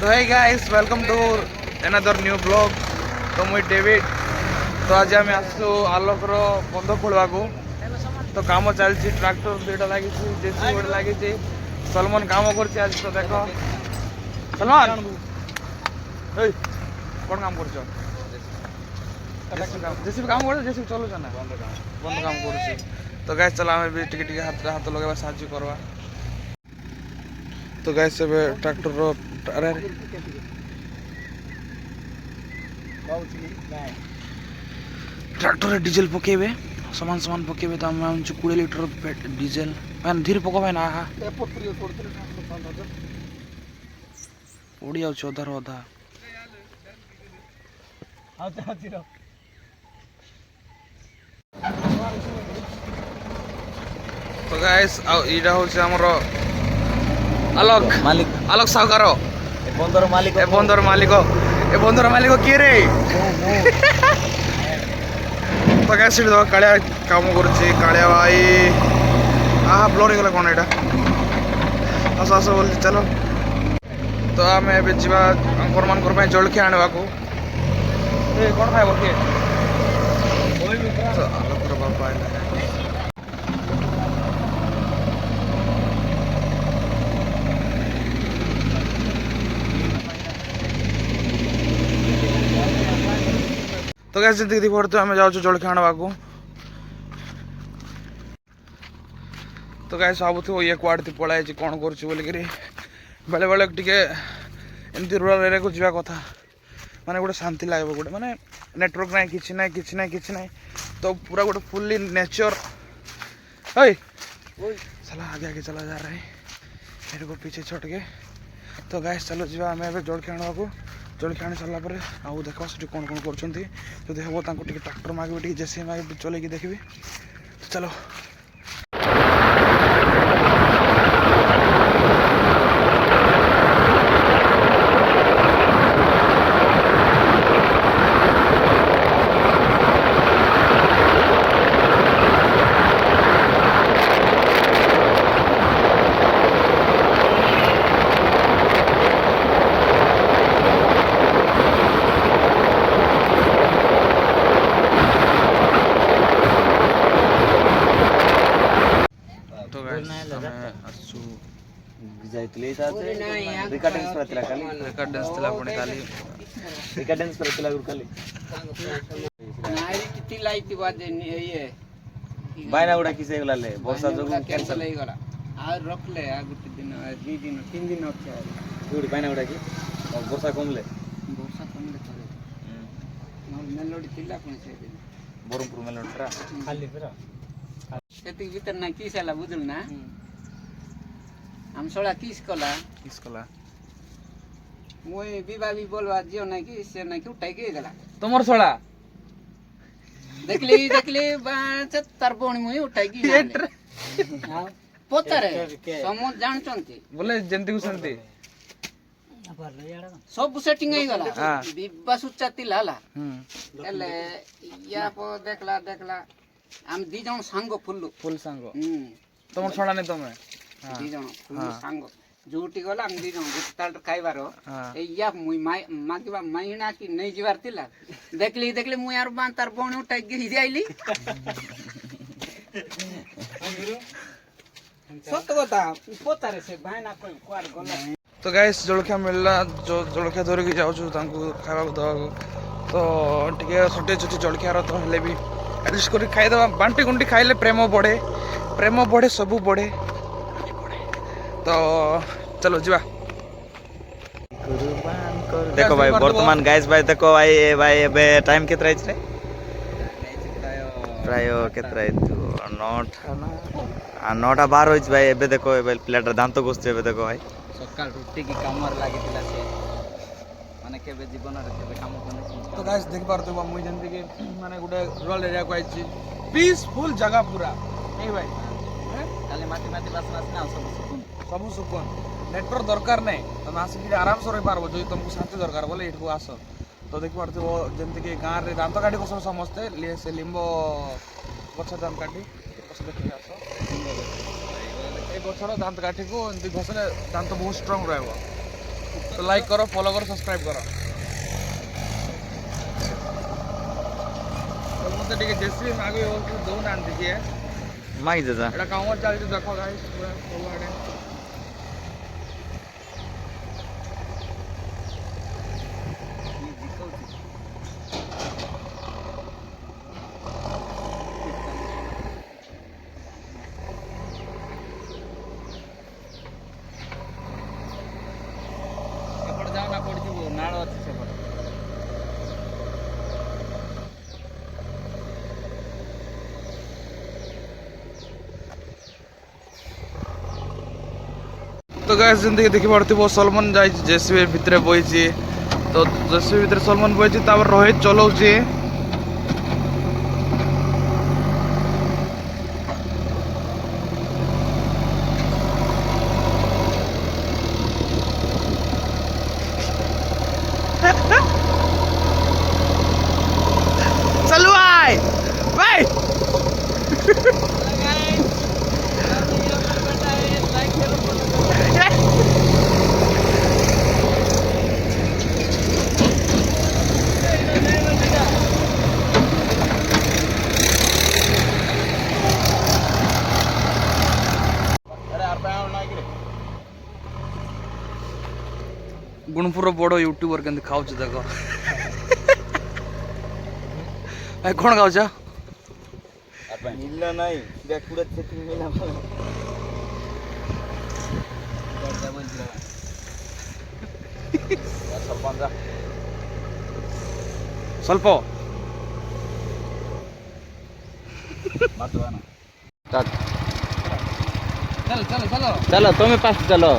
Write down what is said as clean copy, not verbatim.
तो hey guys welcome to another new blog. तो मुई डेविड। तो आज आम आसु आलोकर बंध खोलवा तो काम चलती ट्रैक्टर दुईटा लगी जेसीबी गोटे लगी सलमान काम कर आज। तो देख सलमान कौन काम कर जेसीबी काम कर जेसीबी चलुच ना बंद काम कर। तो गैस चल आम भी टिके हाथ हाथ लगे साहय करवा। तो गैस ट्रैक्टर अरे ट्रैक्टर डीजेल पकेबे सामान सामान पकेबे। तो आम 20 लिटर डीजेल मैंने धीरे पकबे ना उड़ी जाऊँ अधार अधा। तो गाइस इटा हूँ आमर आलोक मालिक आलोक साहूकार बंदर मालिक ए बंदर मालिक किए रे। तो गैस कालिया काम कर कालिया भाई आहा ब्लोर गला कौन एटा आस आस बोल चलो। तो आम ए जाकर मान जलखिया आने को कौन खाए किए तो आलोकर बापा तो गैस जिंदगी देखते आम जाऊँ जलखिया आने को। तो गैस भावुथ ये कुआड़े पलाई कौन कर बेले बेले टे एमती रूराल एरिया को जावा कथा माने गोटे शांति लगे गोटे माने नेटवर्क ना कि ना तो पूरा गोटे फुल्ली नेचर है चला आगे आगे चला जा रहा है मेरे को पीछे छोड़ के। तो गैस चलो जी आम जलखिया आने को जलखिया आनी सारा पर आउ देख से कौन कौन कर हम ट्रैक्टर मागे जेसीबी मागे चलैकी देखी। तो चलो बायना गुड़ा किसे गला ले वर्षा जो कैंसिल हो गला आ रख ले आ गुटे दिन 2 दिन 3 दिन अच्छा गुड़ी बायना गुड़ा की और वर्षा कम ले करे मेलोडी तिल्ला कोन से दिन बरमपुर मेलोडी परा खाली परा सेति भीतर ना किस आला बुझल ना हम सोला किस कला मुई बिबाबी बोलवा जियो ना कि से ना कि उठाई के गला तमर सोला देखली तार बणी मुई उठाई की हां पतारे समझ जानचंती बोले जंती कुसंती सब सेटिंग हो गला बिबा सुचाती लाला एले या पो देखला हम दी जण सांग फुल सांग तमर सोला ने तमे दी जण फुल सांग जोटी गला हम दी जण गुताल खाइबारो ए या मुई मागिबा माइना की नहीं जीवार तिला देखली मुई यार बान तार बणी उठाई गिरी जाइली सत बता पोतारे से भाईना कोई कुआर गला। तो गाइस जलखिया मिलला जो जलखिया धर के जाऊ तांको खावा दवा तो टिके छोटे छोटे जलखिया तो हेले भी एडजस्ट कर खाई दवा बांटी गुंटी खाइले प्रेम बढ़े सब बढ़े। तो चलो जीवा देखो भाई वर्तमान गाइस भाई देखो भाई एबे टाइम केतरा रे प्राय केतरा 9:12 होइछ भाई। एबे देखो एबे प्लेटर दांत गोस्ते एबे देखो भाई सकाल रुटी की कामर लागितिला से माने केबे जीवन रे केबे काम कोने। तो गाइस देख पारतो मुई जंती के माने गुडे रूरल एरिया को आइछि पीसफुल जगह पूरा नहीं भाई खाली माटी बास ना सब सुकून नेटवर्क दरकार नहीं तुम आसिक आराम से रही पार्ब जो तुमको शांति दरकार बोले ये आस। तो देख पार्थ जमीक गाँव में दांत काटी बस समस्ते से लिंब गच दांत काटी देखिए आस ये गचर दांत काठी को एमती घसले दांत बहुत स्ट्रंग रहा तो लाइक करो, फॉलो करो, सब्सक्राइब करो। तो मत टिके जेसीबी मागे दौन आंती किए माई दादा एटा काम चलती देखो गाइस पूरा सबआडे। ଏପଟେ ଯାଉ ନା ପଡ଼ିଯିବୁ ନାଳ ଅଛି ସେପଟେ। तो गाइस जिंदगी देखि पड़थिबो सलमान जाय जेसीबी भितरे बइची। तो जेसीबी भितरे सलमान बइची तापर रोहित चलाउची। चलो आए भाई गुणपुर बड़ यूट्यूबर के खाऊ देख भाई कौन खाऊ मिलना नहीं बैकुड़ा सेटिंग मिला स्वल्प चल चलो चलो चलो तुम्हें पास चलो